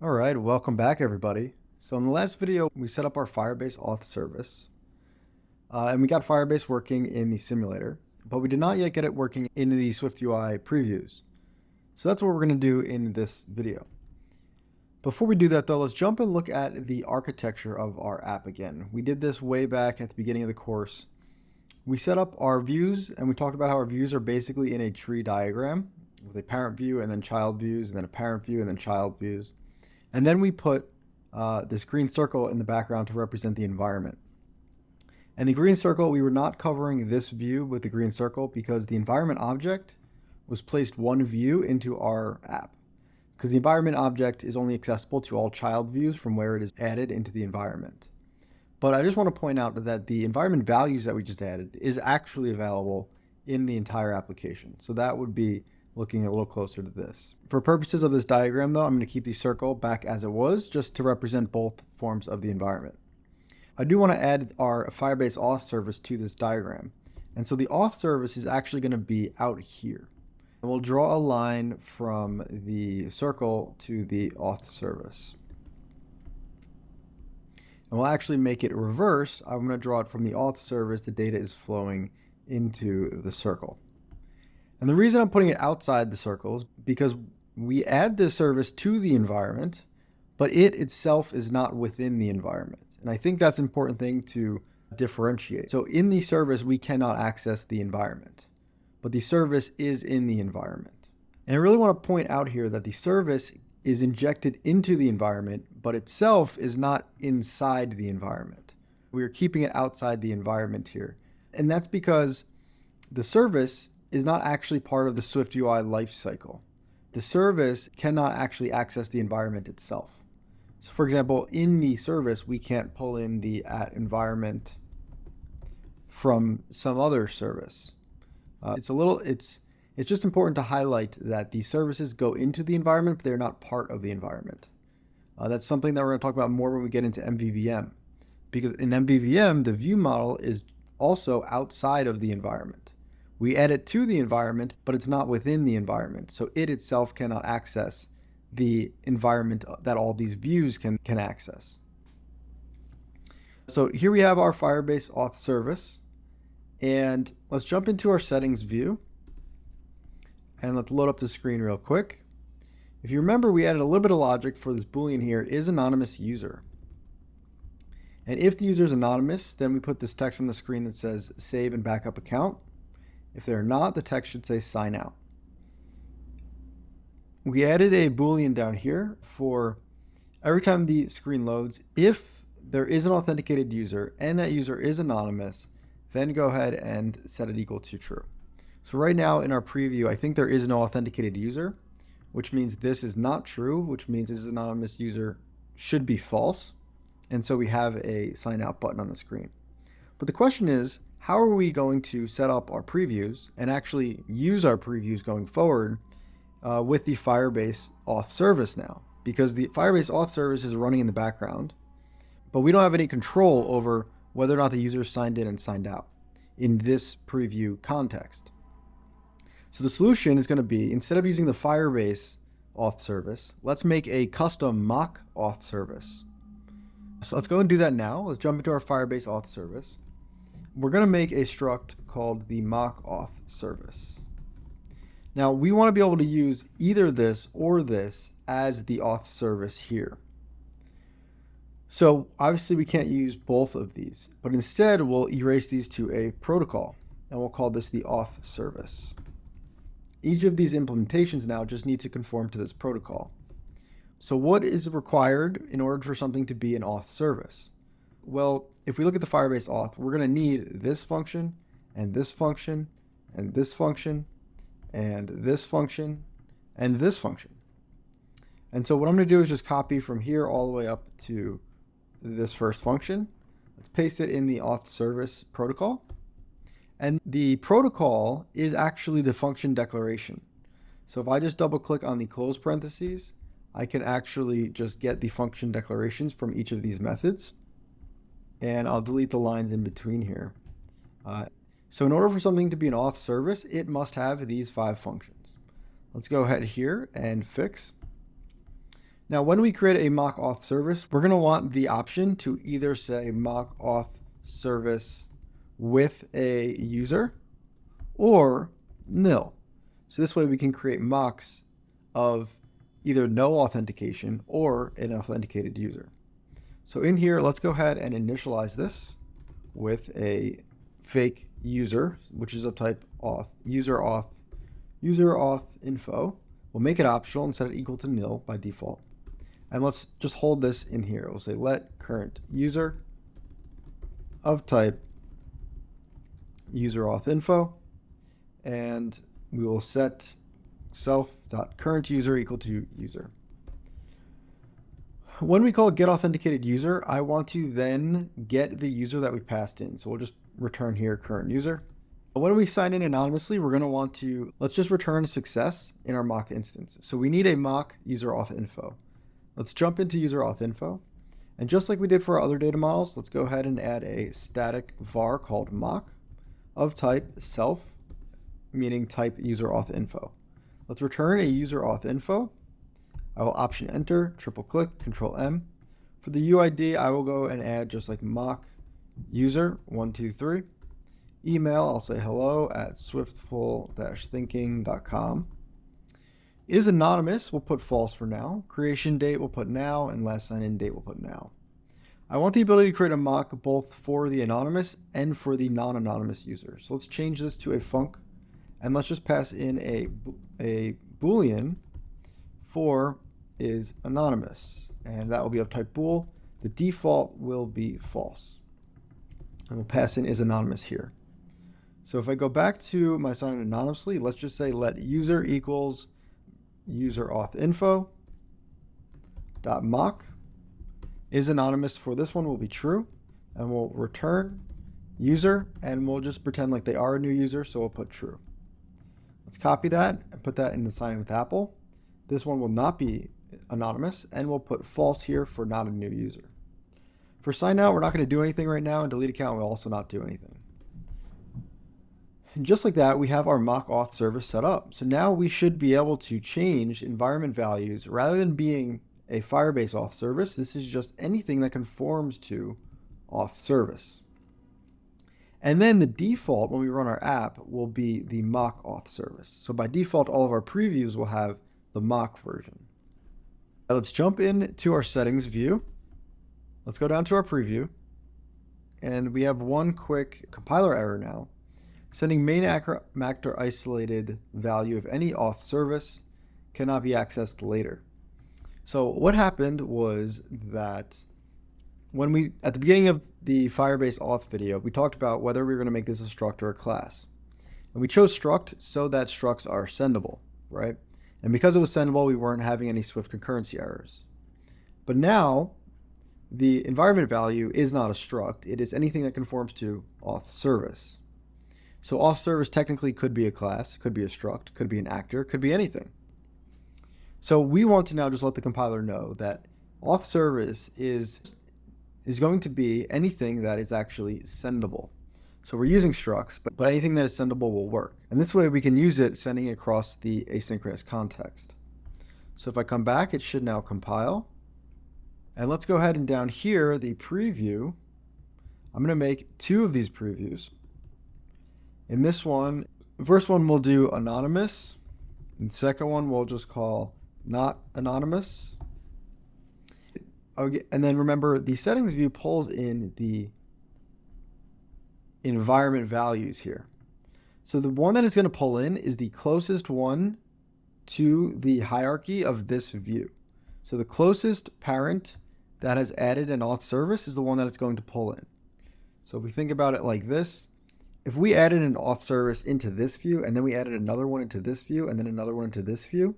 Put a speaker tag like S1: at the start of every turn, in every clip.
S1: All right, welcome back everybody. So in the last video, we set up our Firebase auth service and we got Firebase working in the simulator, but we did not yet get it working in the SwiftUI previews. So that's what we're gonna do in this video. Before we do that though, let's jump and look at the architecture of our app again. We did this way back at the beginning of the course. We set up our views and we talked about how our views are basically in a tree diagram with a parent view and then child views and then a parent view and then child views. And then we put this green circle in the background to represent the environment. And the green circle, we were not covering this view with the green circle because the environment object was placed one view into our app. Because the environment object is only accessible to all child views from where it is added into the environment. But I just want to point out that the environment values that we just added is actually available in the entire application. So that would be looking a little closer to this. For purposes of this diagram though, I'm going to keep the circle back as it was just to represent both forms of the environment. I do want to add our Firebase auth service to this diagram. And so the auth service is actually going to be out here. And we'll draw a line from the circle to the auth service. And we'll actually make it reverse. I'm going to draw it from the auth service. The data is flowing into the circle. And the reason I'm putting it outside the circle is because we add this service to the environment, but it itself is not within the environment. And I think that's an important thing to differentiate. So in the service, we cannot access the environment, but the service is in the environment. And I really want to point out here that the service is injected into the environment, but itself is not inside the environment. We are keeping it outside the environment here. And that's because the service is not actually part of the SwiftUI lifecycle. The service cannot actually access the environment itself. So for example, in the service, we can't pull in the @environment from some other service. It's just important to highlight that the services go into the environment, but they're not part of the environment. That's something that we're going to talk about more when we get into MVVM. Because in MVVM, the view model is also outside of the environment. We add it to the environment, but it's not within the environment. So it itself cannot access the environment that all these views can access. So here we have our Firebase auth service. And let's jump into our settings view. And let's load up the screen real quick. If you remember, we added a little bit of logic for this Boolean here, is anonymous user. And if the user is anonymous, then we put this text on the screen that says save and backup account. If they're not, the text should say sign out. We added a Boolean down here for every time the screen loads, if there is an authenticated user and that user is anonymous, then go ahead and set it equal to true. So right now in our preview, I think there is no authenticated user, which means this is not true, which means this anonymous user should be false. And so we have a sign out button on the screen. But the question is, how are we going to set up our previews and actually use our previews going forward with the Firebase auth service now? Because the Firebase auth service is running in the background, but we don't have any control over whether or not the user signed in and signed out in this preview context. So the solution is going to be, instead of using the Firebase auth service, let's make a custom Mock Auth service. So let's go and do that now. Let's jump into our Firebase auth service. We're going to make a struct called the Mock Auth service. Now we want to be able to use either this or this as the auth service here. So obviously we can't use both of these, but instead we'll erase these to a protocol and we'll call this the auth service. Each of these implementations now just need to conform to this protocol. So what is required in order for something to be an auth service? Well, if we look at the Firebase auth, we're going to need this function and this function and this function and this function and this function. And so what I'm going to do is just copy from here all the way up to this first function. Let's paste it in the auth service protocol. And the protocol is actually the function declaration. So if I just double click on the close parentheses, I can actually just get the function declarations from each of these methods. And I'll delete the lines in between here. So in order for something to be an auth service, it must have these 5 functions. Let's go ahead here and fix. Now, when we create a mock auth service, we're going to want the option to either say mock auth service with a user or nil. So this way we can create mocks of either no authentication or an authenticated user. So in here, let's go ahead and initialize this with a fake user, which is of type auth, user auth info. We'll make it optional and set it equal to nil by default. And let's just hold this in here. We'll say let current user of type user auth info, and we will set self.current user equal to user. When we call get authenticated user, I want to then get the user that we passed in. So we'll just return here current user. When we sign in anonymously, we're going to want to, let's just return success in our mock instance. So we need a mock user auth info. Let's jump into user auth info. And just like we did for our other data models, let's go ahead and add a static var called mock of type self, meaning type user auth info. Let's return a user auth info. I will option enter, triple click, control M. For the UID, I will go and add just like mock user 123. Email, I'll say hello@swiftful-thinking.com. Is anonymous, we'll put false for now. Creation date, we'll put now, and last sign in date, we'll put now. I want the ability to create a mock both for the anonymous and for the non-anonymous user. So let's change this to a func, and let's just pass in a Boolean for is anonymous, and that will be of type bool. The default will be false. And we'll pass in is anonymous here. So if I go back to my sign in anonymously, let's just say let user equals user auth info dot mock is anonymous for this one will be true, and we'll return user, and we'll just pretend like they are a new user, so we'll put true. Let's copy that and put that in the sign in with Apple. This one will not be anonymous, and we'll put false here for not a new user. For sign out, we're not going to do anything right now, and delete account will also not do anything. And just like that, we have our mock auth service set up. So now we should be able to change environment values rather than being a Firebase auth service. This is just anything that conforms to auth service. And then the default when we run our app will be the mock auth service. So by default, all of our previews will have the mock version. Now let's jump into our settings view. Let's go down to our preview. And we have one quick compiler error now. Sending main actor isolated value of any auth service cannot be accessed later. So what happened was that when we, at the beginning of the Firebase auth video, we talked about whether we were going to make this a struct or a class. And we chose struct so that structs are sendable, right? And because it was sendable, we weren't having any Swift concurrency errors. But now, the environment value is not a struct. It is anything that conforms to auth service. So auth service technically could be a class, could be a struct, could be an actor, could be anything. So we want to now just let the compiler know that auth service is going to be anything that is actually sendable. So we're using structs, but anything that is sendable will work. And this way we can use it sending across the asynchronous context. So if I come back, it should now compile. And let's go ahead and down here, the preview, I'm going to make two of these previews. In this one, the first one we'll do anonymous, and the second one we'll just call not anonymous. And then remember, the settings view pulls in the environment values here. So the one that it's going to pull in is the closest one to the hierarchy of this view. So the closest parent that has added an auth service is the one that it's going to pull in. So if we think about it like this, if we added an auth service into this view, and then we added another one into this view, and then another one into this view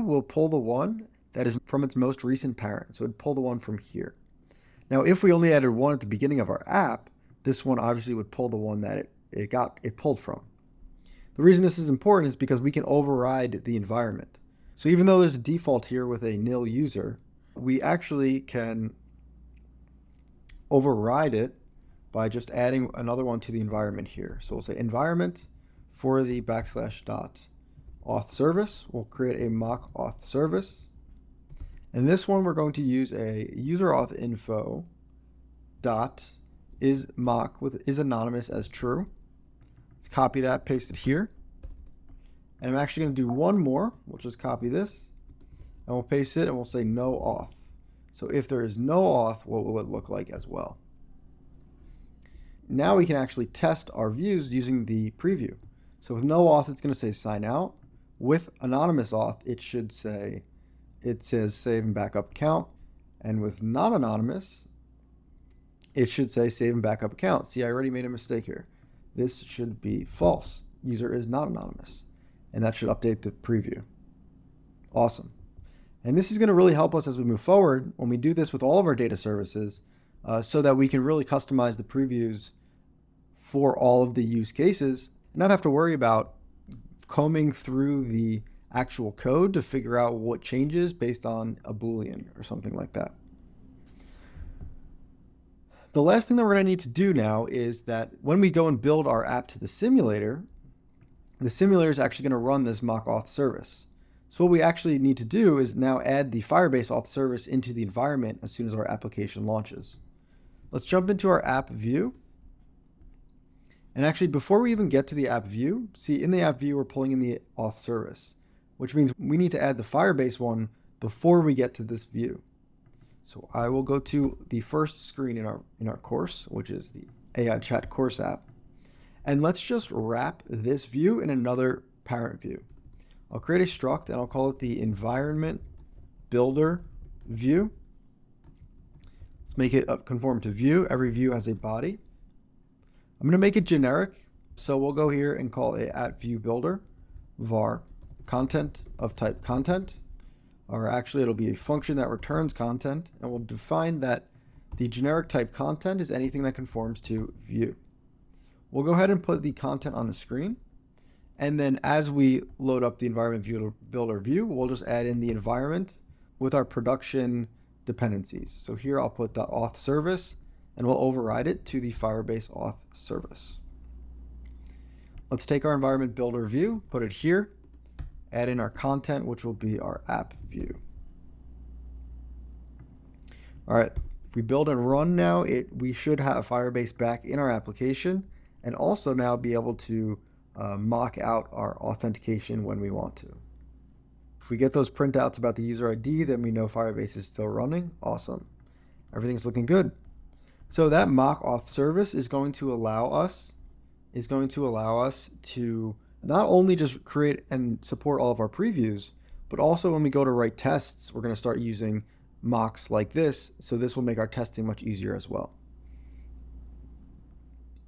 S1: will pull the one that is from its most recent parent. So it'd pull the one from here. Now, if we only added one at the beginning of our app, this one obviously would pull the one that it pulled from. The reason this is important is because we can override the environment. So even though there's a default here with a nil user, we actually can override it by just adding another one to the environment here. So we'll say environment for the / auth service. We'll create a mock auth service. And this one, we're going to use a user auth info dot is mock with is anonymous as true. Let's copy that, paste it here. And I'm actually going to do one more. We'll just copy this and we'll paste it and we'll say no auth. So if there is no auth, what will it look like as well? Now we can actually test our views using the preview. So with no auth, it's going to say sign out. With anonymous auth, it says save and backup account. And with not anonymous, it should say save and backup account. See, I already made a mistake here. This should be false. User is not anonymous. And that should update the preview. Awesome. And this is going to really help us as we move forward when we do this with all of our data services, so that we can really customize the previews for all of the use cases and not have to worry about combing through the actual code to figure out what changes based on a Boolean or something like that. The last thing that we're going to need to do now is that when we go and build our app to the simulator is actually going to run this mock auth service. So what we actually need to do is now add the Firebase auth service into the environment as soon as our application launches. Let's jump into our app view. And actually, before we even get to the app view, see in the app view, we're pulling in the auth service, which means we need to add the Firebase one before we get to this view. So I will go to the first screen in our course, which is the AI chat course app. And let's just wrap this view in another parent view. I'll create a struct and I'll call it the environment builder view. Let's make it conform to view. Every view has a body. I'm going to make it generic. So we'll go here and call it @viewBuilder var content of type content. Or actually, it'll be a function that returns content, and we'll define that the generic type content is anything that conforms to view. We'll go ahead and put the content on the screen. And then as we load up the environment builder view, we'll just add in the environment with our production dependencies. So here I'll put the auth service and we'll override it to the Firebase auth service. Let's take our environment builder view, put it here, add in our content, which will be our app view. All right, if we build and run now, we should have Firebase back in our application and also now be able to mock out our authentication when we want to. If we get those printouts about the user ID, then we know Firebase is still running. Awesome. Everything's looking good. So that mock auth service is going to allow us to not only just create and support all of our previews, but also when we go to write tests, we're going to start using mocks like this. So this will make our testing much easier as well.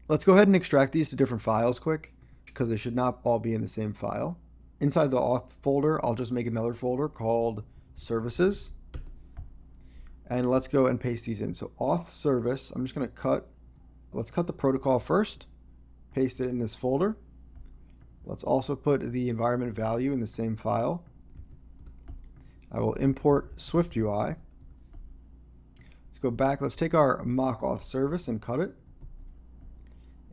S1: Let's go ahead and extract these to different files quick, because they should not all be in the same file. Inside the auth folder, I'll just make another folder called services. And let's go and paste these in. So auth service, I'm just going to let's cut the protocol first, paste it in this folder. Let's also put the environment value in the same file. I will import SwiftUI. Let's go back. Let's take our mock auth service and cut it.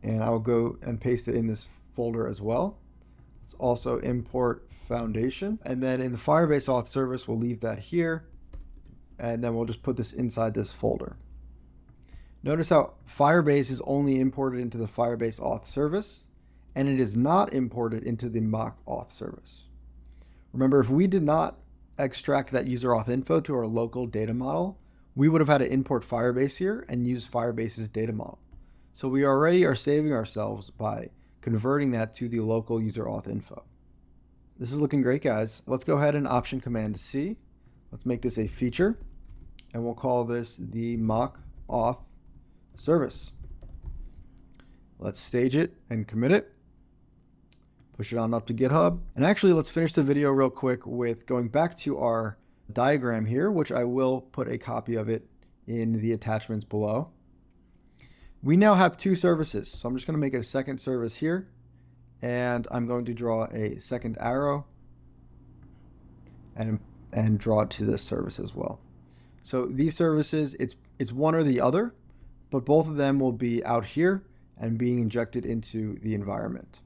S1: And I will go and paste it in this folder as well. Let's also import foundation. And then in the Firebase auth service, we'll leave that here. And then we'll just put this inside this folder. Notice how Firebase is only imported into the Firebase auth service, and it is not imported into the mock auth service. Remember, if we did not extract that user auth info to our local data model, we would have had to import Firebase here and use Firebase's data model. So we already are saving ourselves by converting that to the local user auth info. This is looking great, guys. Let's go ahead and Option Command C. Let's make this a feature, and we'll call this the mock auth service. Let's stage it and commit it. Push it on up to GitHub. And actually, let's finish the video real quick with going back to our diagram here, which I will put a copy of it in the attachments below. We now have two services. So I'm just going to make it a second service here. And I'm going to draw a second arrow and draw it to this service as well. So these services, it's one or the other, but both of them will be out here and being injected into the environment.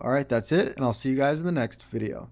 S1: All right, that's it, and I'll see you guys in the next video.